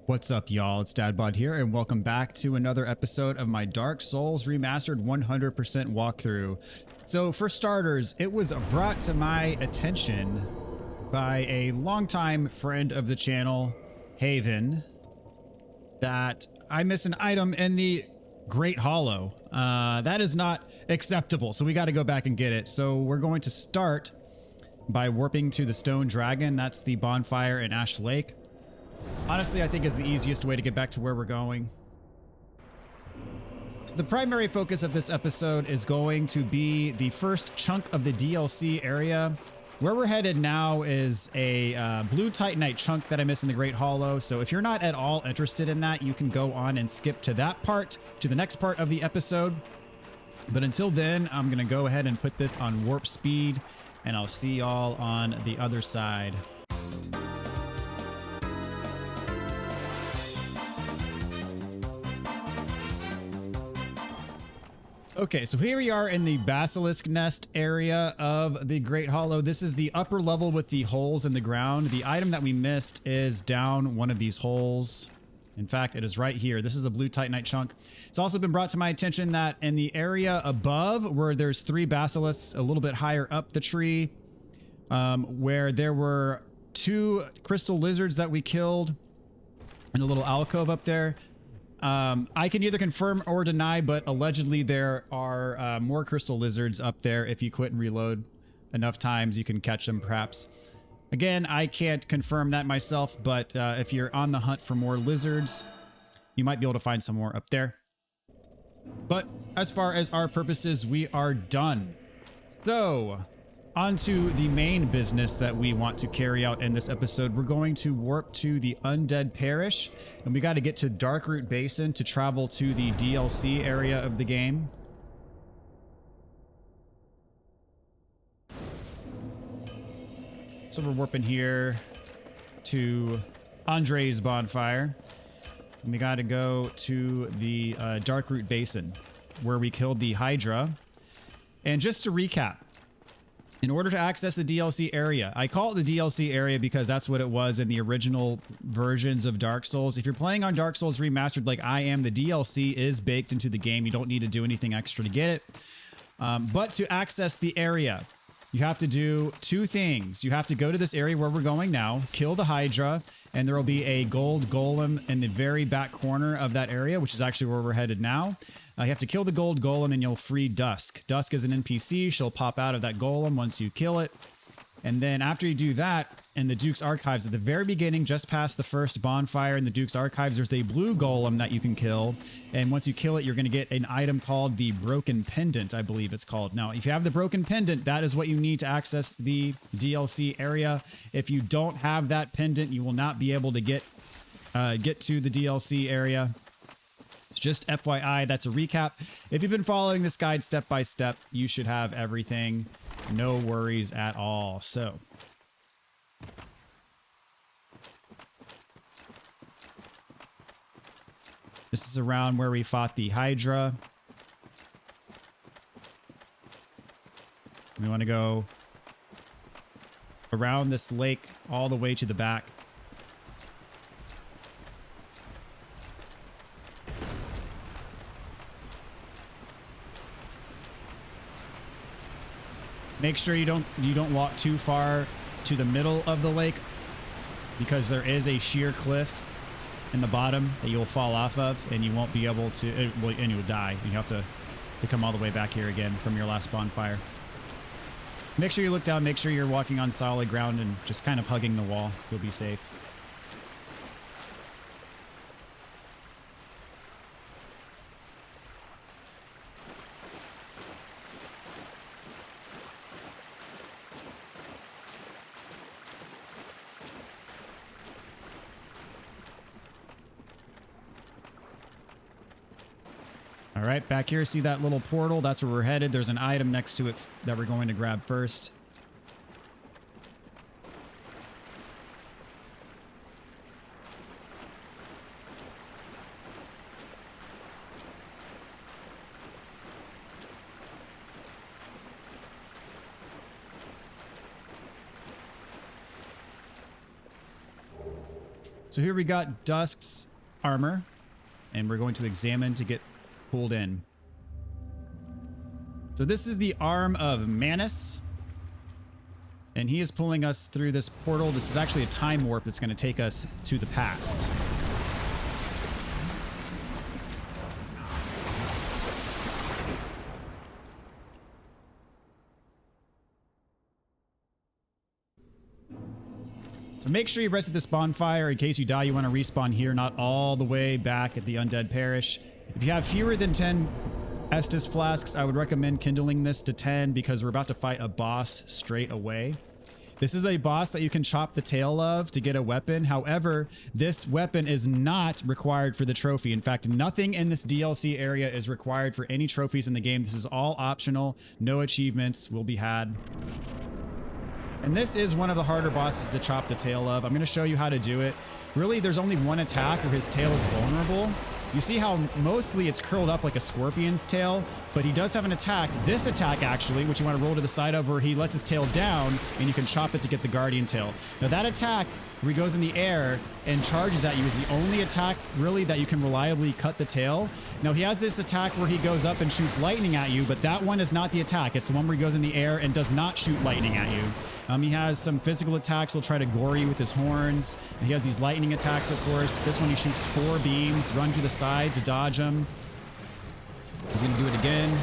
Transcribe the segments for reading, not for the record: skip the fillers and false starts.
What's up, y'all? It's DadBod here, and welcome back to another episode of my Dark Souls Remastered 100% walkthrough. So, for starters, it was brought to my attention by a longtime friend of the channel, Haven, that I miss an item in the Great Hollow. That is not acceptable, so we got to go back and get it. So, we're going to start by warping to the Stone Dragon. That's the bonfire in Ash Lake. Honestly, I think is the easiest way to get back to where we're going. The primary focus of this episode is going to be the first chunk of the DLC area. Where we're headed now is a blue titanite chunk that I missed in the Great Hollow. So if you're not at all interested in that, you can go on and skip to that part, to the next part of the episode. But until then, I'm going to go ahead and put this on warp speed, and I'll see y'all on the other side. Okay, so here we are in the Basilisk Nest area of the Great Hollow. This is the upper level with the holes in the ground. The item that we missed is down one of these holes. In fact, it is right here. This is a blue titanite chunk. It's also been brought to my attention that in the area above, where there's 3 basilisks a little bit higher up the tree, where there were 2 crystal lizards that we killed in a little alcove up there. I can either confirm or deny, but allegedly there are more crystal lizards up there. If you quit and reload enough times, you can catch them perhaps. Again, I can't confirm that myself, but if you're on the hunt for more lizards, you might be able to find some more up there. But as far as our purposes, we are done. So, on to the main business that we want to carry out in this episode. We're going to warp to the Undead Parish, and we got to get to Darkroot Basin to travel to the DLC area of the game. So we're warping here to Andre's bonfire, and we got to go to the Darkroot Basin, where we killed the Hydra. And just to recap, in order to access the DLC area, I call it the DLC area because that's what it was in the original versions of Dark Souls. If you're playing on Dark Souls Remastered like I am, the DLC is baked into the game. You don't need to do anything extra to get it. But to access the area, you have to do 2 things. You have to go to this area where we're going now, kill the Hydra, and there will be a gold golem in the very back corner of that area, which is actually where we're headed now. You have to kill the gold golem and you'll free Dusk. Dusk is an NPC. She'll pop out of that golem once you kill it. And then after you do that, in the Duke's Archives, at the very beginning, just past the first bonfire in the Duke's Archives, there's a blue golem that you can kill. And once you kill it, you're going to get an item called the Broken Pendant, I believe it's called. Now, if you have the Broken Pendant, that is what you need to access the DLC area. If you don't have that pendant, you will not be able to get to the DLC area. Just FYI, that's a recap. If you've been following this guide step by step, you should have everything. No worries at all. So, this is around where we fought the Hydra. We want to go around this lake all the way to the back. Make sure you don't walk too far to the middle of the lake, because there is a sheer cliff in the bottom that you'll fall off of, and you won't be able to, and you will die. You have to come all the way back here again from your last bonfire. Make sure you look down, make sure you're walking on solid ground and just kind of hugging the wall. You'll be safe. All right, back here, see that little portal? That's where we're headed. There's an item next to it that we're going to grab first. So here we got Dusk's armor, and we're going to examine to get pulled in. So this is the arm of Manus, and he is pulling us through this portal. This is actually a time warp that's going to take us to the past. So make sure you rest at this bonfire. In case you die, you want to respawn here, not all the way back at the Undead Parish. If you have fewer than 10 Estus flasks, I would recommend kindling this to 10 because we're about to fight a boss straight away. This is a boss that you can chop the tail of to get a weapon. However, this weapon is not required for the trophy. In fact, nothing in this DLC area is required for any trophies in the game. This is all optional. No achievements will be had. And this is one of the harder bosses to chop the tail of. I'm going to show you how to do it. Really, there's only one attack where his tail is vulnerable. You see how mostly it's curled up like a scorpion's tail, but he does have an attack, this attack actually, which you want to roll to the side of, where he lets his tail down and you can chop it to get the guardian tail. Now that attack where he goes in the air and charges at you is the only attack really that you can reliably cut the tail. Now he has this attack where he goes up and shoots lightning at you, but that one is not the attack. It's the one where he goes in the air and does not shoot lightning at you. He has some physical attacks. He'll try to gore you with his horns. He has these lightning attacks, of course. This one he shoots 4 beams, run to the side to dodge them. He's going to do it again.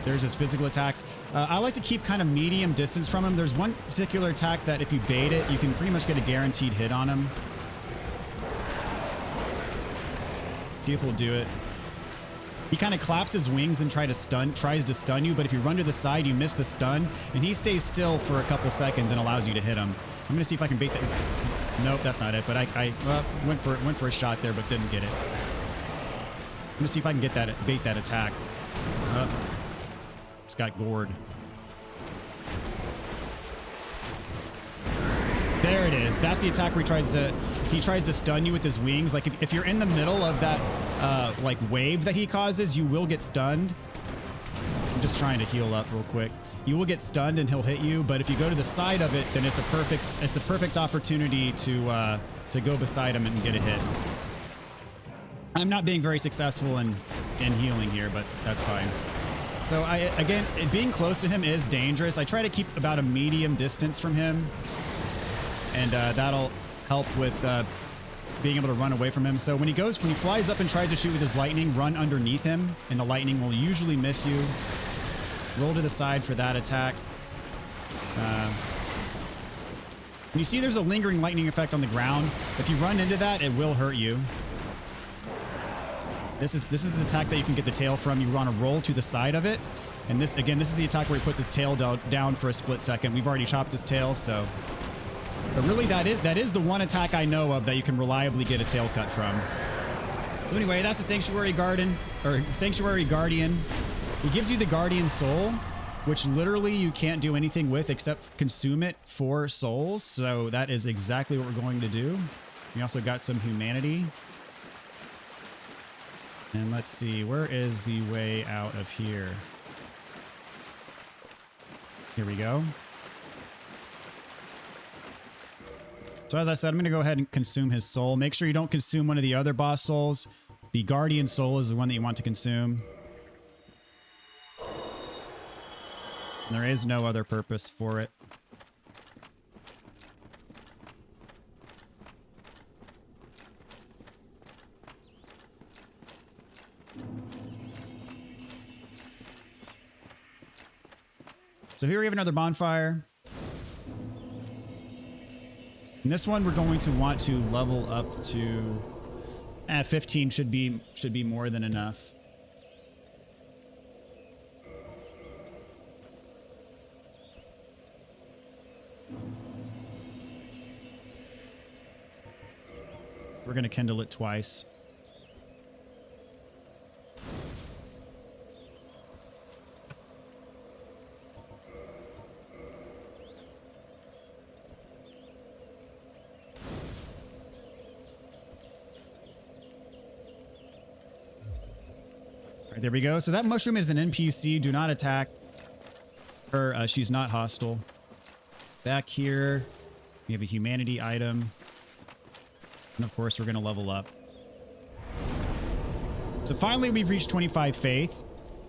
There's his physical attacks. I like to keep kind of medium distance from him. There's one particular attack that if you bait it, you can pretty much get a guaranteed hit on him. See if he'll do it. He kind of claps his wings and tries to stun you, but if you run to the side, you miss the stun, and he stays still for a couple seconds and allows you to hit him. I'm going to see if I can bait that. Nope, that's not it, but I went for a shot there, but didn't get it. I'm going to see if I can bait that attack. Just got gored. There it is. That's the attack where he tries to stun you with his wings. Like if you're in the middle of that like wave that he causes, you will get stunned. I'm just trying to heal up real quick. You will get stunned and he'll hit you, but if you go to the side of it, then it's a perfect opportunity to go beside him and get a hit. I'm not being very successful in healing here, but that's fine. So again, being close to him is dangerous. I try to keep about a medium distance from him, and that'll help with being able to run away from him. So when he flies up and tries to shoot with his lightning, run underneath him, and the lightning will usually miss you. Roll to the side for that attack. And you see there's a lingering lightning effect on the ground. If you run into that, it will hurt you. This is the attack that you can get the tail from. You want to roll to the side of it. And this is the attack where he puts his tail down for a split second. We've already chopped his tail, so... But really, that is the one attack I know of that you can reliably get a tail cut from. So anyway, that's the Sanctuary Guardian. He gives you the Guardian Soul, which literally you can't do anything with except consume it for souls. So that is exactly what we're going to do. We also got some humanity. And let's see, where is the way out of here? Here we go. So as I said, I'm going to go ahead and consume his soul. Make sure you don't consume one of the other boss souls. The Guardian Soul is the one that you want to consume. And there is no other purpose for it. So here we have another bonfire. And this one we're going to want to level up to 15 should be more than enough. We're going to kindle it twice. All right, there we go. So that mushroom is an NPC. Do not attack her. She's not hostile. Back here, we have a humanity item. And of course, we're going to level up. So finally, we've reached 25 faith.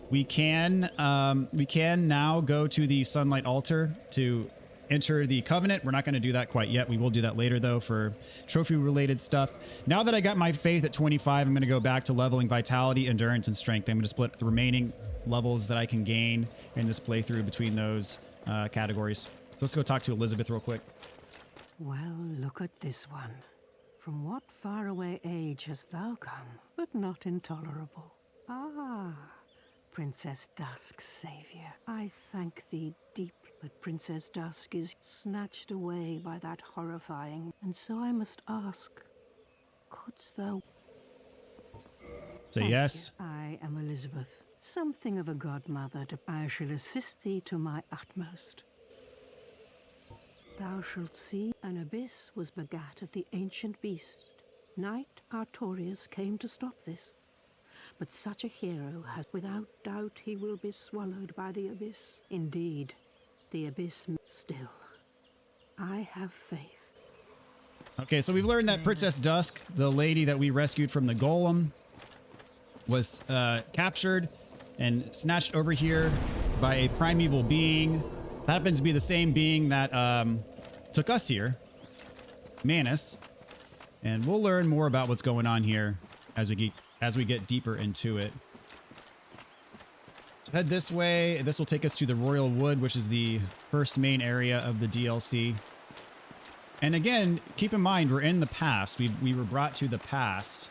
We can now go to the Sunlight Altar to enter the Covenant. We're not going to do that quite yet. We will do that later, though, for trophy-related stuff. Now that I got my faith at 25, I'm going to go back to leveling Vitality, Endurance, and Strength. I'm going to split the remaining levels that I can gain in this playthrough between those categories. So let's go talk to Elizabeth real quick. Well, look at this one. From what faraway age hast thou come, but not intolerable? Ah, Princess Dusk's savior, I thank thee deep. But Princess Dusk is snatched away by that horrifying, and so I must ask, couldst thou... Say Thank yes. you. I am Elizabeth, something of a godmother. I shall assist thee to my utmost. Thou shalt see an abyss was begat of the ancient beast. Knight Artorias came to stop this. But such a hero has, without doubt, he will be swallowed by the abyss. Indeed, the abyss still. I have faith. Okay, so we've learned that Princess Dusk, the lady that we rescued from the golem, was captured and snatched over here by a primeval being. That happens to be the same being that took us here, Manus. And we'll learn more about what's going on here as we get deeper into it. So head this way. This will take us to the Royal Wood, which is the first main area of the DLC. And again, keep in mind, we're in the past. We were brought to the past.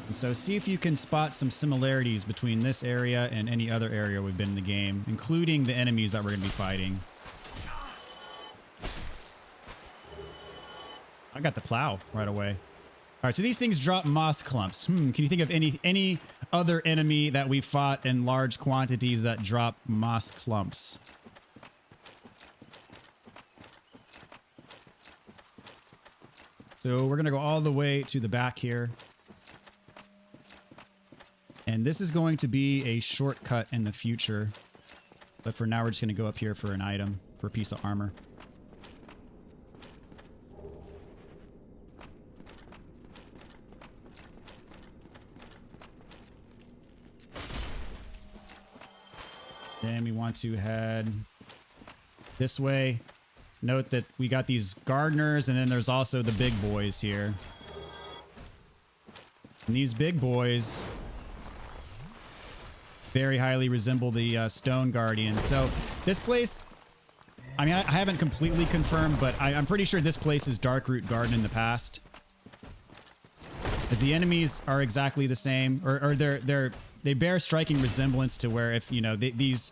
And so see if you can spot some similarities between this area and any other area we've been in the game, including the enemies that we're going to be fighting. I got the plow right away. All right, so these things drop moss clumps. Can you think of any other enemy that we fought in large quantities that drop moss clumps? So we're going to go all the way to the back here. And this is going to be a shortcut in the future. But for now, we're just going to go up here for an item, for a piece of armor. Then we want to head this way. Note that we got these gardeners, and then there's also the big boys here. And these big boys very highly resemble the stone guardians. So this place, I mean, I haven't completely confirmed, but I'm pretty sure this place is Darkroot Garden in the past. As the enemies are exactly the same, or they bear striking resemblance to where, if you know, these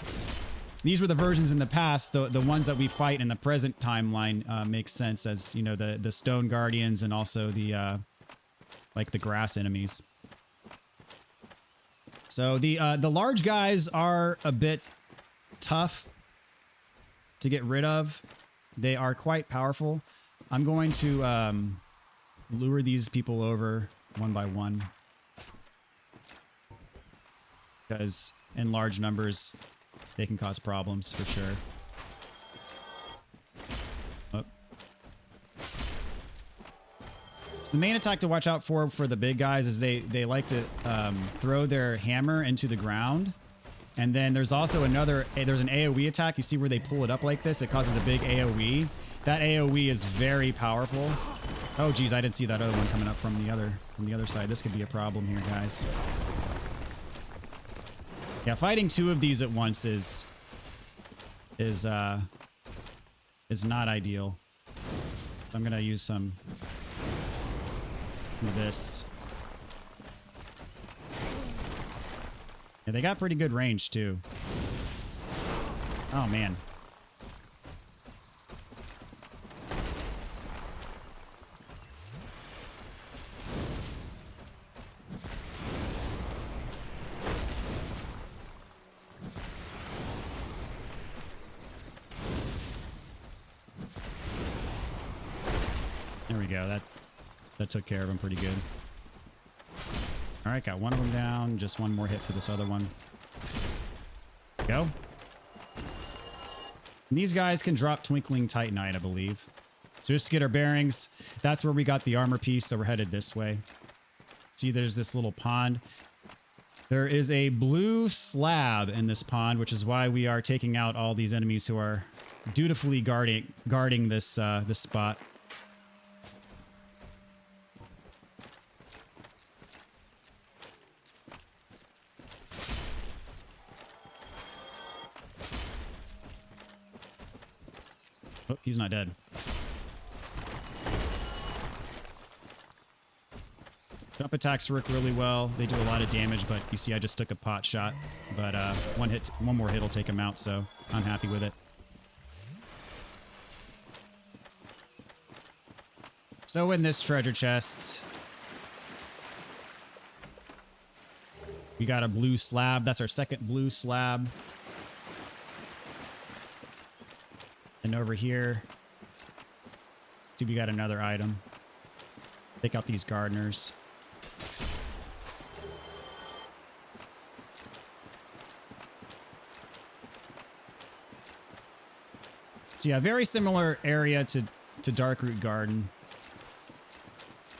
were the versions in the past. The ones that we fight in the present timeline makes sense, as you know, the stone guardians and also the like the grass enemies. So the large guys are a bit tough to get rid of. They are quite powerful. I'm going to lure these people over one by one, because in large numbers they can cause problems for sure. Oh. So the main attack to watch out for the big guys is they like to throw their hammer into the ground. And then there's also there's an AoE attack. You see where they pull it up like this? It causes a big AoE. That AoE is very powerful. Oh geez, I didn't see that other one coming up from the other side. This could be a problem here, guys. Yeah, fighting two of these at once is not ideal. So I'm gonna use some of this. Yeah, they got pretty good range too. Oh man. There we go. That took care of him pretty good. All right, got one of them down. Just one more hit for this other one. Go. And these guys can drop Twinkling Titanite, I believe. So just to get our bearings, that's where we got the armor piece, so we're headed this way. See, there's this little pond. There is a blue slab in this pond, which is why we are taking out all these enemies who are dutifully guarding this this spot. Oh, he's not dead. Jump attacks work really well. They do a lot of damage, but you see I just took a pot shot. But one more hit will take him out, so I'm happy with it. So in this treasure chest, we got a blue slab. That's our second blue slab. And over here, see, we got another item. Take out these gardeners. So yeah, very similar area to Darkroot Garden.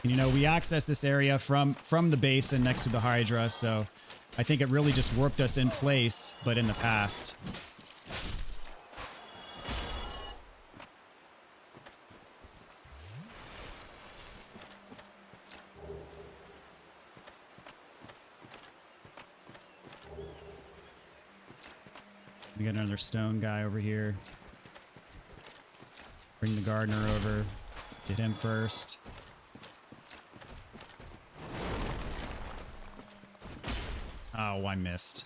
And you know, we access this area from the basin next to the Hydra, so I think it really just warped us in place, but in the past. We got another stone guy over here. Bring the gardener over. Get him first. Oh, I missed.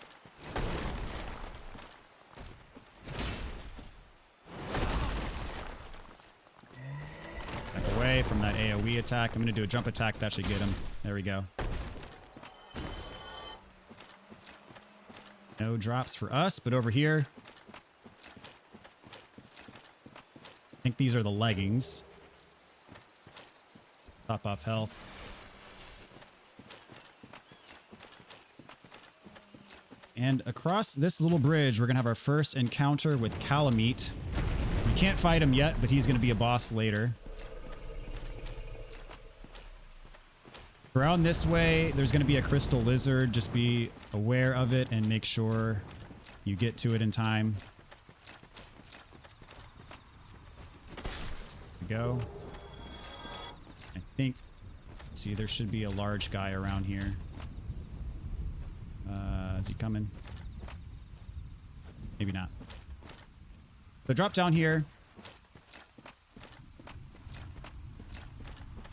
Back away from that AoE attack. I'm going to do a jump attack. That should get him. There we go. No drops for us, but over here, I think these are the leggings. Top off health. And across this little bridge, we're going to have our first encounter with Calamet. We can't fight him yet, but he's going to be a boss later. Around this way, there's going to be a crystal lizard. Just be aware of it and make sure you get to it in time. There we go. I think, let's see, there should be a large guy around here. Is he coming? Maybe not. So drop down here.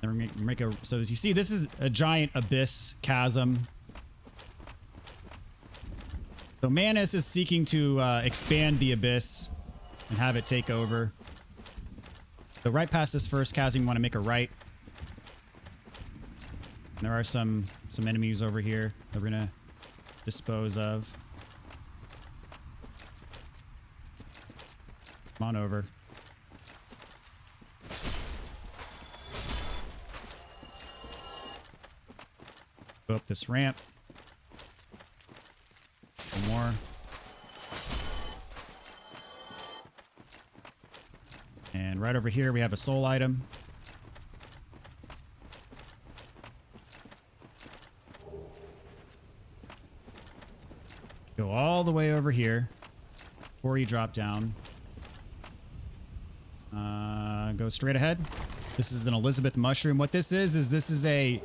And we make a, so as you see, this is a giant abyss chasm. So Manus is seeking to expand the abyss and have it take over. So right past this first chasm, you want to make a right. And there are some enemies over here that we're gonna dispose of. Come on over. Go up this ramp. One more. And right over here we have a soul item. Go all the way over here before you drop down. Go straight ahead. This is an Elizabeth mushroom. What this is this is a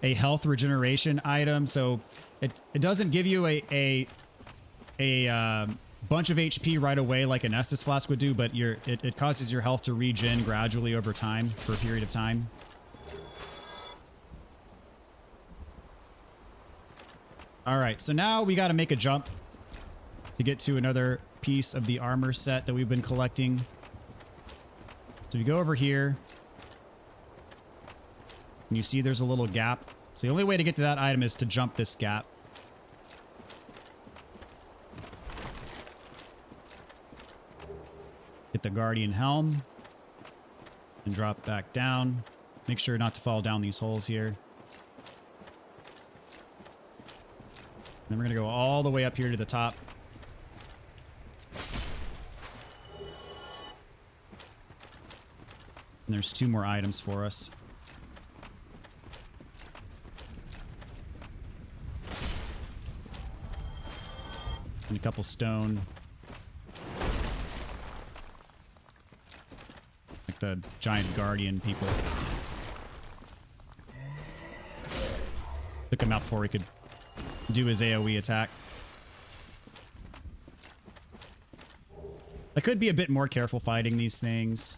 health regeneration item. So it doesn't give you a bunch of HP right away like an Estus flask would do, but it causes your health to regen gradually over time for a period of time. All right, so now we got to make a jump to get to another piece of the armor set that we've been collecting. So you go over here, and you see there's a little gap. So the only way to get to that item is to jump this gap. Get the Guardian Helm, and drop back down. Make sure not to fall down these holes here. Then we're going to go all the way up here to the top. And there's 2 more items for us. And a couple stone. Like the giant guardian people. Took him out before he could do his AoE attack. I could be a bit more careful fighting these things.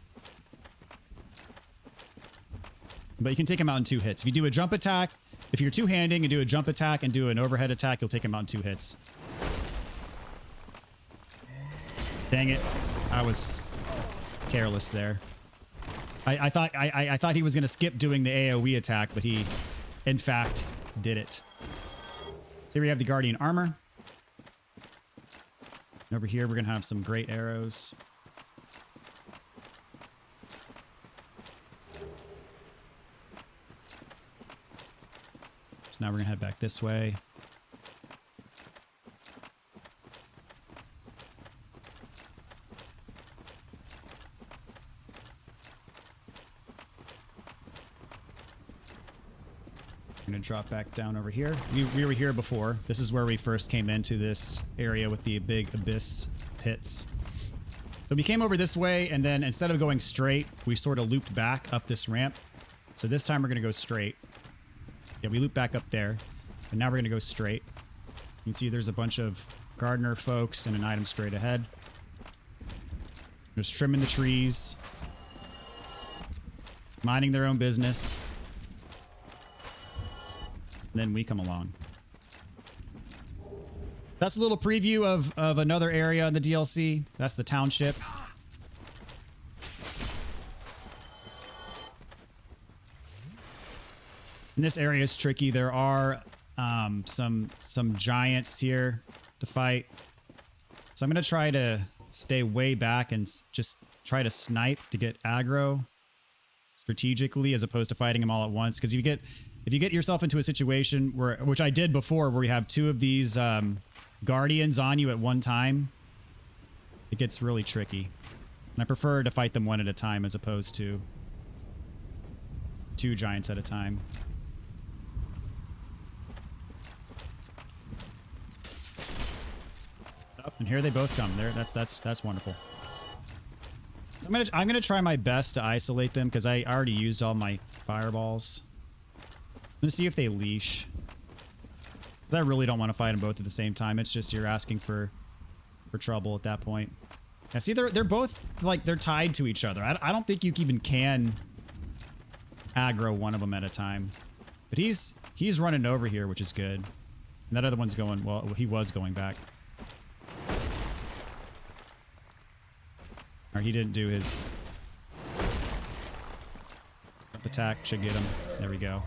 But you can take him out in 2 hits. If you do a jump attack, if you're two-handing and do a jump attack and do an overhead attack, you'll take him out in 2 hits. Dang it. I was careless there. I thought he was going to skip doing the AoE attack, but he, in fact, did it. So here we have the Guardian armor. And over here, we're going to have some great arrows. So now we're going to head back this way. We're going to drop back down over here. We were here before. This is where we first came into this area with the big abyss pits. So we came over this way, and then instead of going straight, we sort of looped back up this ramp. So this time we're going to go straight. Yeah, we looped back up there, and now we're going to go straight. You can see there's a bunch of gardener folks and an item straight ahead. Just trimming the trees. Minding their own business. And then we come along. That's a little preview of another area in the DLC. That's the township. And this area is tricky. There are some giants here to fight. So I'm going to try to stay way back and just try to snipe to get aggro strategically as opposed to fighting them all at once. Because if you get yourself into a situation where, which I did before, where you have 2 of these guardians on you at one time, it gets really tricky. And I prefer to fight them one at a time as opposed to 2 giants at a time. And here they both come. There, that's wonderful. So I'm gonna try my best to isolate them because I already used all my fireballs. I'm gonna see if they leash. Because I really don't want to fight them both at the same time. It's just you're asking for trouble at that point. Yeah, see, they're both like they're tied to each other. I don't think you even can aggro one of them at a time. But he's running over here, which is good. And that other one's going, well, he was going back. Or he didn't do his attack. Should get him. There we go.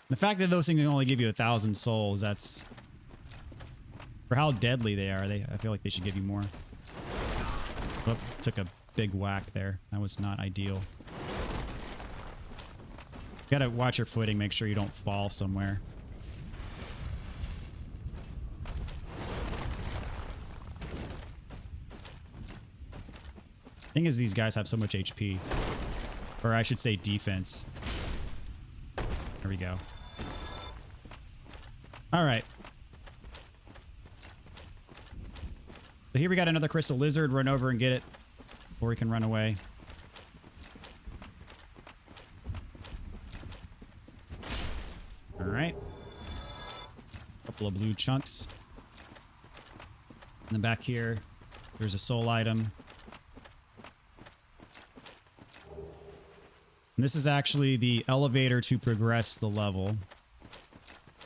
The fact that those things can only give you 1,000 souls, that's... For how deadly they are, I feel like they should give you more. Oh, took a big whack there. That was not ideal. You gotta watch your footing, make sure you don't fall somewhere. Thing is, these guys have so much HP. Or I should say defense. There we go. Alright. So here we got another crystal lizard. Run over and get it before we can run away. Alright. Couple of blue chunks. In the back here, there's a soul item. And this is actually the elevator to progress the level.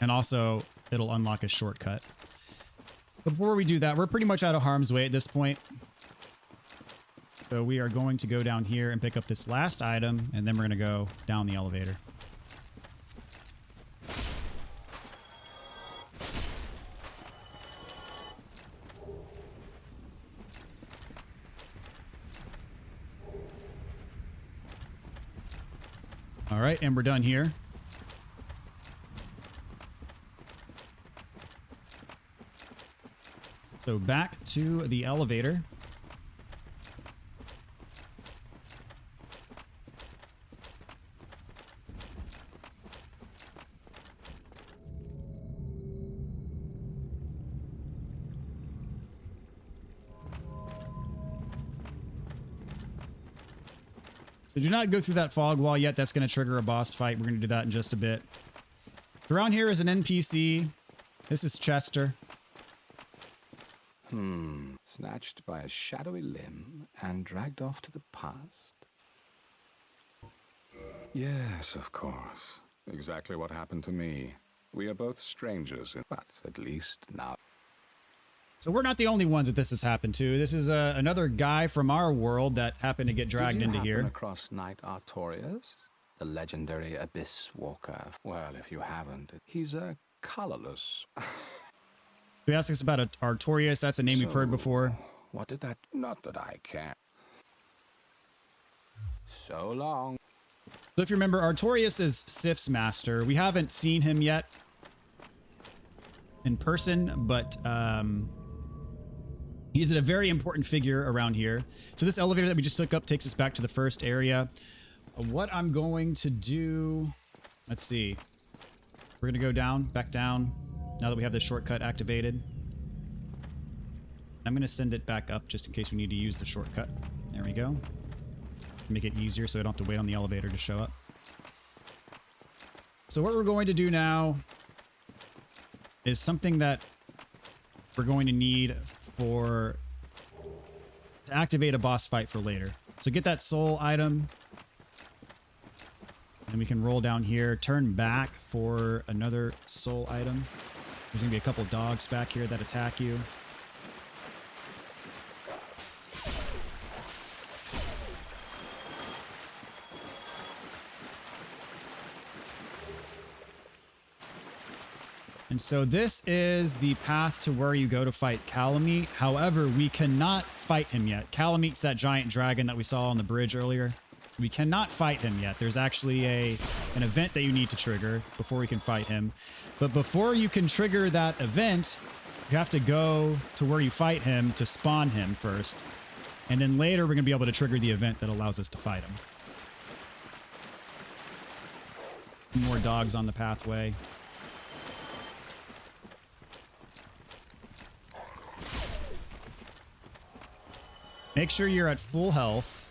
And also, it'll unlock a shortcut. But before we do that, we're pretty much out of harm's way at this point. So we are going to go down here and pick up this last item, and then we're going to go down the elevator. All right, and we're done here. So back to the elevator. So do not go through that fog wall yet. That's going to trigger a boss fight. We're going to do that in just a bit. Around here is an NPC. This is Chester. Snatched by a shadowy limb and dragged off to the past. Yes, of course. Exactly what happened to me. We are both strangers, but at least now. So we're not the only ones that this has happened to. This is another guy from our world that happened to get dragged into here. Did you happen across Knight Artorias, the legendary abyss walker? Well, if you haven't, he's a colorless. You asked us about Artorias. That's a name we've heard before. What did that? Not that I can. So long. So if you remember, Artorias is Sif's master. We haven't seen him yet in person, but he's a very important figure around here. So this elevator that we just took up takes us back to the first area. What I'm going to do, let's see. We're going to go down, back down, now that we have the shortcut activated. I'm going to send it back up just in case we need to use the shortcut. There we go. Make it easier so I don't have to wait on the elevator to show up. So what we're going to do now is something that we're going to need to activate a boss fight for later. So get that soul item. And we can roll down here, turn back for another soul item. There's going to be a couple dogs back here that attack you. And so this is the path to where you go to fight Calamet. However, we cannot fight him yet. Calamet's that giant dragon that we saw on the bridge earlier. We cannot fight him yet. There's actually an event that you need to trigger before we can fight him. But before you can trigger that event, you have to go to where you fight him to spawn him first. And then later we're going to be able to trigger the event that allows us to fight him. More dogs on the pathway. Make sure you're at full health.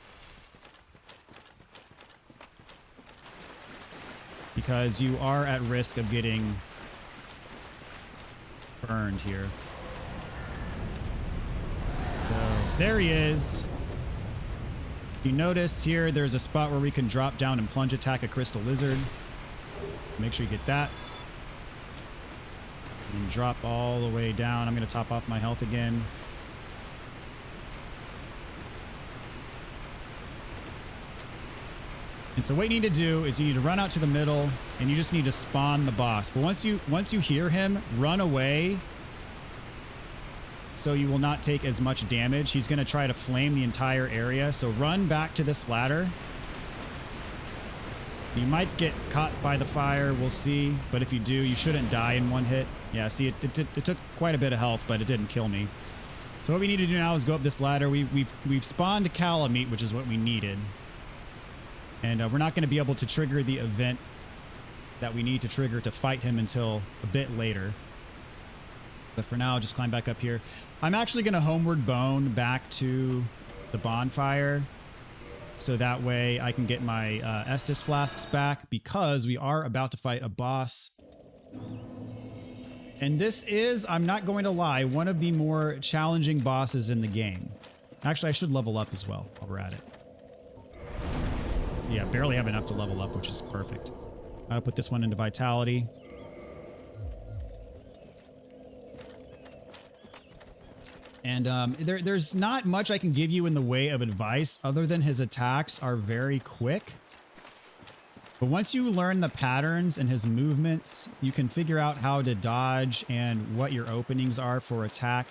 Because you are at risk of getting burned here. So, there he is. You notice here there's a spot where we can drop down and plunge attack a crystal lizard. Make sure you get that. And drop all the way down. I'm going to top off my health again. And so what you need to do is you need to run out to the middle and you just need to spawn the boss. But once you hear him, run away so you will not take as much damage. He's going to try to flame the entire area. So run back to this ladder. You might get caught by the fire. We'll see. But if you do, you shouldn't die in one hit. Yeah, see, it took quite a bit of health, but it didn't kill me. So what we need to do now is go up this ladder. We've spawned Calamet, which is what we needed. And we're not going to be able to trigger the event that we need to trigger to fight him until a bit later. But for now, just climb back up here. I'm actually going to homeward bone back to the bonfire. So that way I can get my Estus flasks back because we are about to fight a boss. And this is, I'm not going to lie, one of the more challenging bosses in the game. Actually, I should level up as well while we're at it. So yeah, barely have enough to level up, which is perfect. I'll put this one into Vitality. And there's not much I can give you in the way of advice other than his attacks are very quick. But once you learn the patterns and his movements, you can figure out how to dodge and what your openings are for attack.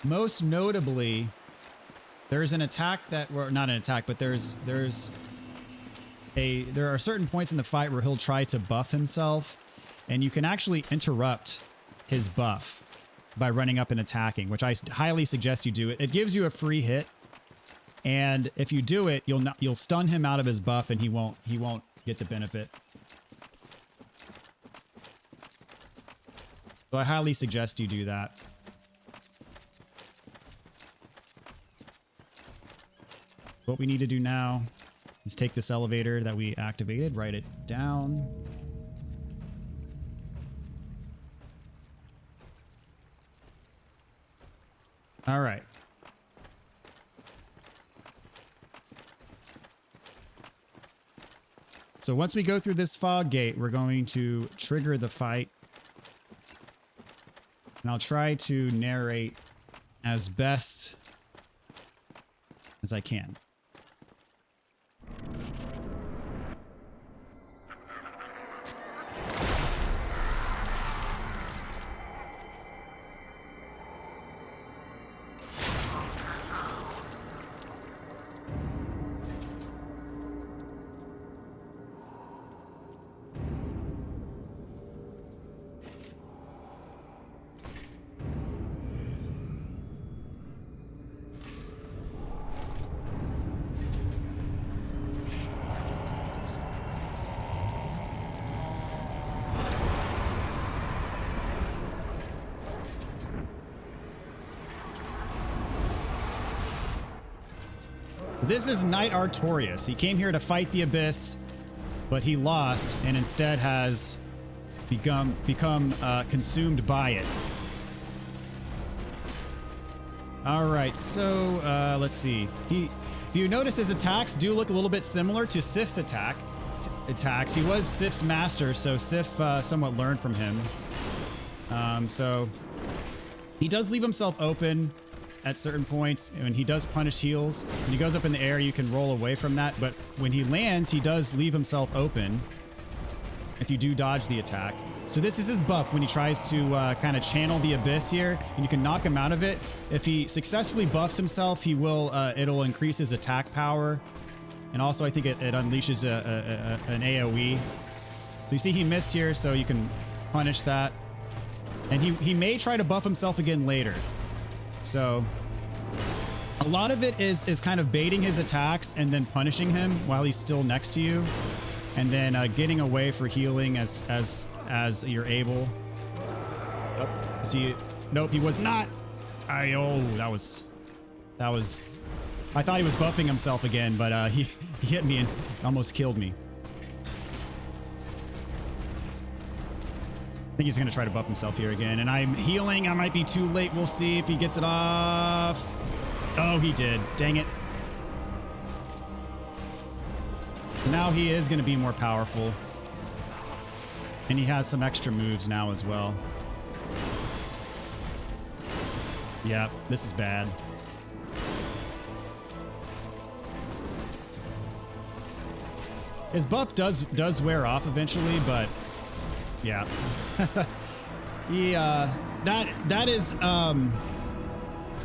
Most notably, there's an attack that, well, not an attack, but there are certain points in the fight where he'll try to buff himself, and you can actually interrupt his buff by running up and attacking, which I highly suggest you do. It gives you a free hit, and if you do it, you'll stun him out of his buff, and he won't get the benefit. So I highly suggest you do that. What we need to do now Let's take this elevator that we activated, write it down. All right. So once we go through this fog gate, we're going to trigger the fight. And I'll try to narrate as best as I can. This is Knight Artorias. He came here to fight the Abyss, but he lost and instead has become consumed by it. All right, so let's see. If you notice, his attacks do look a little bit similar to Sif's attacks. He was Sif's master, so Sif somewhat learned from him. So he does leave himself open at certain points, and he does punish heals. When he goes up in the air, you can roll away from that, but when he lands, he does leave himself open if you do dodge the attack. So this is his buff when he tries to kind of channel the Abyss here, and you can knock him out of it. If he successfully buffs himself, he will it'll increase his attack power, and also I think it unleashes an AoE. So you see he missed here, so you can punish that, and he may try to buff himself again later. So a lot of it is kind of baiting his attacks and then punishing him while he's still next to you, and then getting away for healing as you're able. Oh, is he? Nope, he was not. That was. I thought he was buffing himself again, but he hit me and almost killed me. I think he's going to try to buff himself here again, and I'm healing. I might be too late. We'll see if he gets it off. Oh, he did. Dang it. Now he is going to be more powerful, and he has some extra moves now as well. Yeah, this is bad. His buff does wear off eventually, but yeah. That is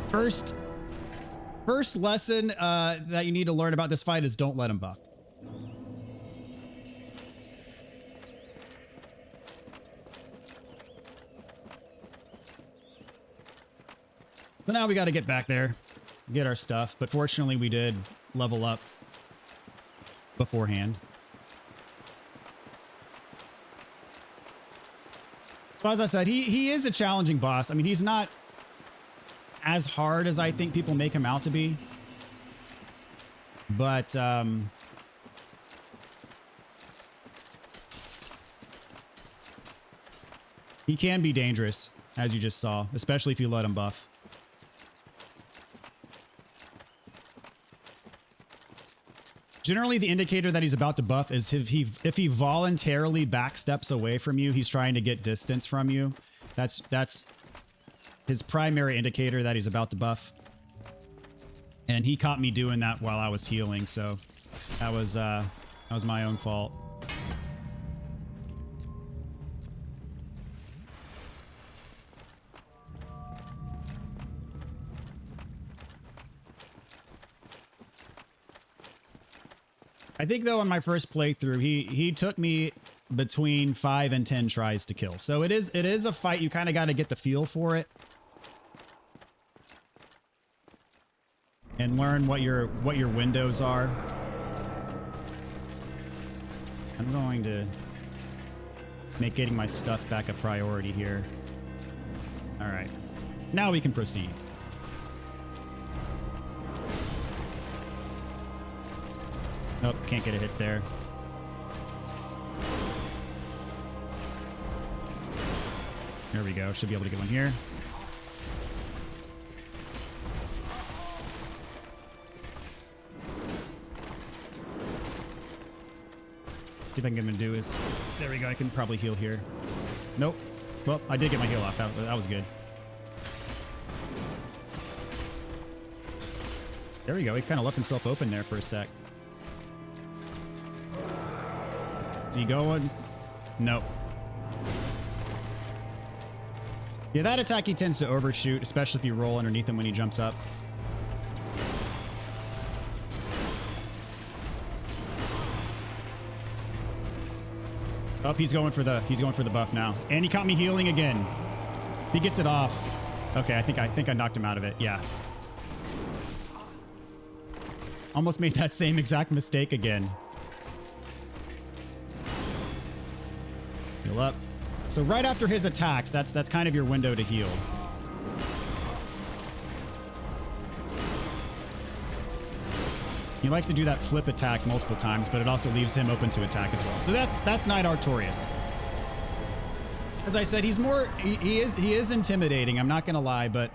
first lesson that you need to learn about this fight is don't let him buff. But now we got to get back there, get our stuff. But fortunately, we did level up beforehand. So as I said, he is a challenging boss. I mean, he's not as hard as I think people make him out to be. But he can be dangerous, as you just saw, especially if you let him buff. Generally, the indicator that he's about to buff is if he voluntarily backsteps away from you, he's trying to get distance from you. That's his primary indicator that he's about to buff. And he caught me doing that while I was healing, so that was my own fault. I think though on my first playthrough, he took me between 5 and 10 tries to kill. So it is a fight. You kind of got to get the feel for it and learn what your windows are. I'm going to make getting my stuff back a priority here. All right, now we can proceed. Nope, can't get a hit there. There we go. Should be able to get one here. See if I can get him to do is... There we go. I can probably heal here. Nope. Well, I did get my heal off. That was good. There we go. He kind of left himself open there for a sec. Is he going? Nope. Yeah, that attack he tends to overshoot, especially if you roll underneath him when he jumps up. Oh, he's going for the buff now. And he caught me healing again. He gets it off. Okay, I think I knocked him out of it. Yeah. Almost made that same exact mistake again. Heal up. So right after his attacks, that's kind of your window to heal. He likes to do that flip attack multiple times, but it also leaves him open to attack as well. So that's Knight Artorias. As I said, he is intimidating. I'm not gonna lie, but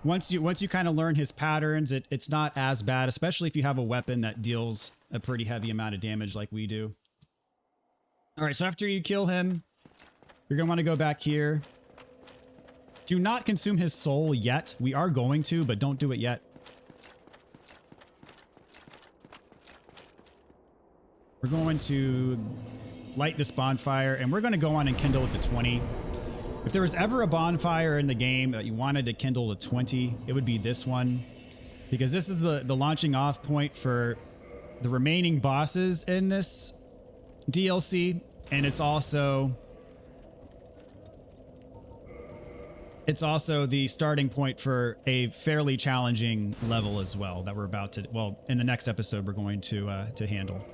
once you kind of learn his patterns, it's not as bad, especially if you have a weapon that deals a pretty heavy amount of damage like we do. All right, so after you kill him, you're gonna want to go back here. Do not consume his soul yet. We are going to, but don't do it yet. We're going to light this bonfire, and we're going to go on and kindle it to 20. If there was ever a bonfire in the game that you wanted to kindle to 20, it would be this one. Because this is the launching off point for the remaining bosses in this DLC, and it's also the starting point for a fairly challenging level as well that we're about to, well, in the next episode we're going to handle.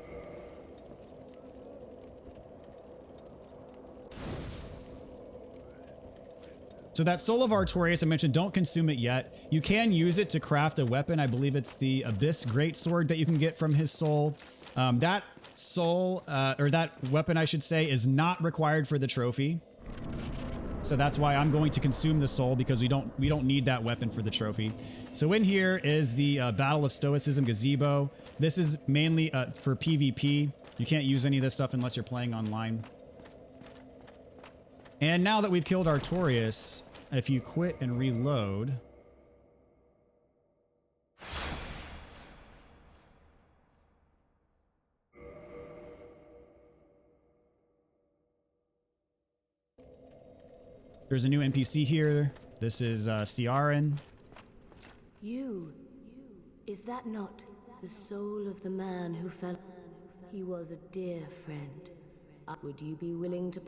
So that Soul of Artorias I mentioned, don't consume it yet. You can use it to craft a weapon. I believe it's the Abyss Greatsword that you can get from his soul. That soul, or that weapon I should say, is not required for the trophy. So that's why I'm going to consume the soul, because we don't need that weapon for the trophy. So in here is the Battle of Stoicism Gazebo. This is mainly for PvP. You can't use any of this stuff unless you're playing online. And now that we've killed Artorias, if you quit and reload... There's a new NPC here. This is Ciaran. Is that not the soul of the man who fell? He was a dear friend. Would you be willing to...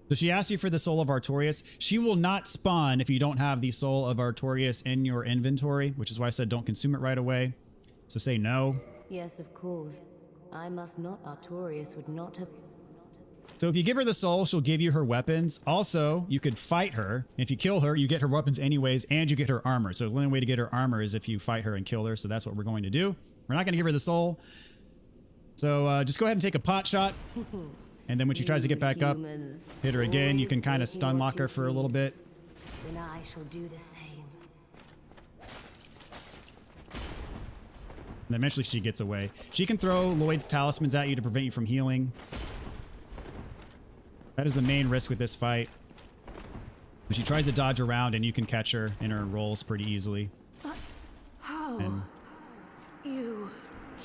So she asked you for the Soul of Artorias. She will not spawn if you don't have the Soul of Artorias in your inventory, which is why I said don't consume it right away. So say no. Yes, of course. I must not. Artorias would not have... So if you give her the soul, she'll give you her weapons. Also, you could fight her. If you kill her, you get her weapons anyways, and you get her armor. So the only way to get her armor is if you fight her and kill her. So that's what we're going to do. We're not going to give her the soul. So just go ahead and take a pot shot. And then when she tries to get back up, hit her again. You can kind of stun lock her for a little bit. Then I shall do the same. And eventually she gets away. She can throw Lloyd's talismans at you to prevent you from healing. That is the main risk with this fight. But she tries to dodge around and you can catch her in her rolls pretty easily. How? And you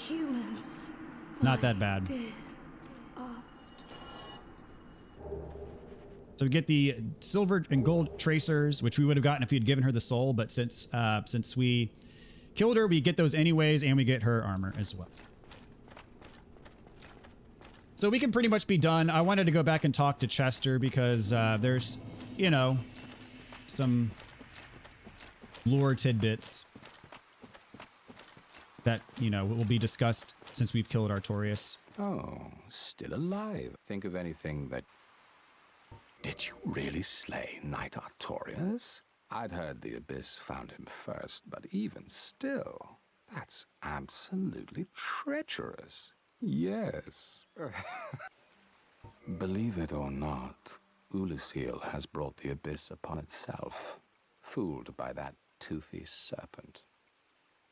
humans... not that bad. So we get the silver and gold tracers, which we would have gotten if we had given her the soul, but since we killed her, we get those anyways, and we get her armor as well. So we can pretty much be done. I wanted to go back and talk to Chester because there's, you know, some lore tidbits that, you know, will be discussed since we've killed Artorias. Oh, still alive. Think of anything that... Did you really slay Knight Artorias? I'd heard the Abyss found him first, but even still, That's absolutely treacherous. Yes. Believe it or not, Ulasil has brought the abyss upon itself, fooled by that toothy serpent.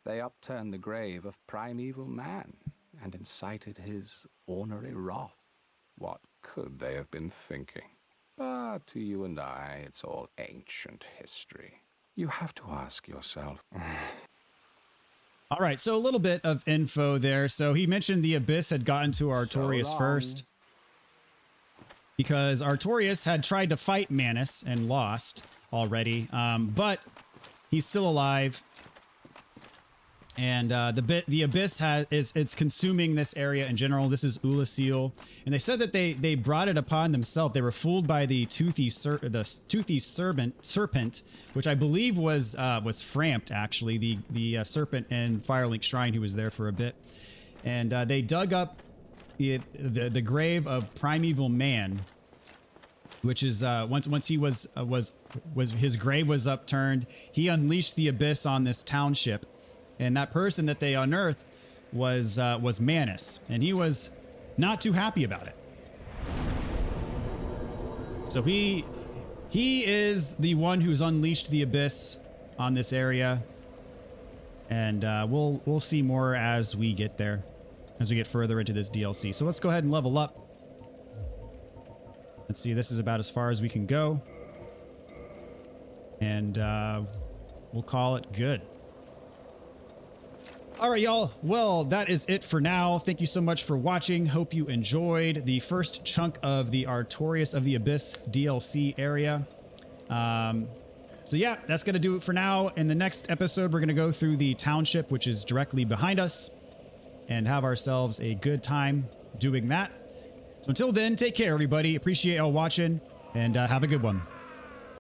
They upturned the grave of primeval man and incited his ornery wrath. What could they have been thinking? But to you and I, it's all ancient history. You have to ask yourself. All right, so a little bit of info there. So he mentioned the Abyss had gotten to Artorias first, because Artorias had tried to fight Manus and lost already, but he's still alive. And the Abyss is consuming this area in general. This is Ulasil, and they said that they brought it upon themselves. They were fooled by the toothy serpent, which I believe was Frampt, actually, the serpent in Firelink Shrine, who was there for a bit, and they dug up the grave of primeval man, which is once he was his grave was upturned, he unleashed the Abyss on this township. And that person that they unearthed was Manus, and he was not too happy about it. So he is the one who's unleashed the Abyss on this area, and we'll see more as we get there, as we get further into this DLC. So let's go ahead and level up. Let's see, this is about as far as we can go, and we'll call it good. All right, y'all. Well, that is it for now. Thank you so much for watching. Hope you enjoyed the first chunk of the Artorias of the Abyss DLC area. So yeah, that's going to do it for now. In the next episode, we're going to go through the township, which is directly behind us, and have ourselves a good time doing that. So until then, take care, everybody. Appreciate y'all watching, and have a good one.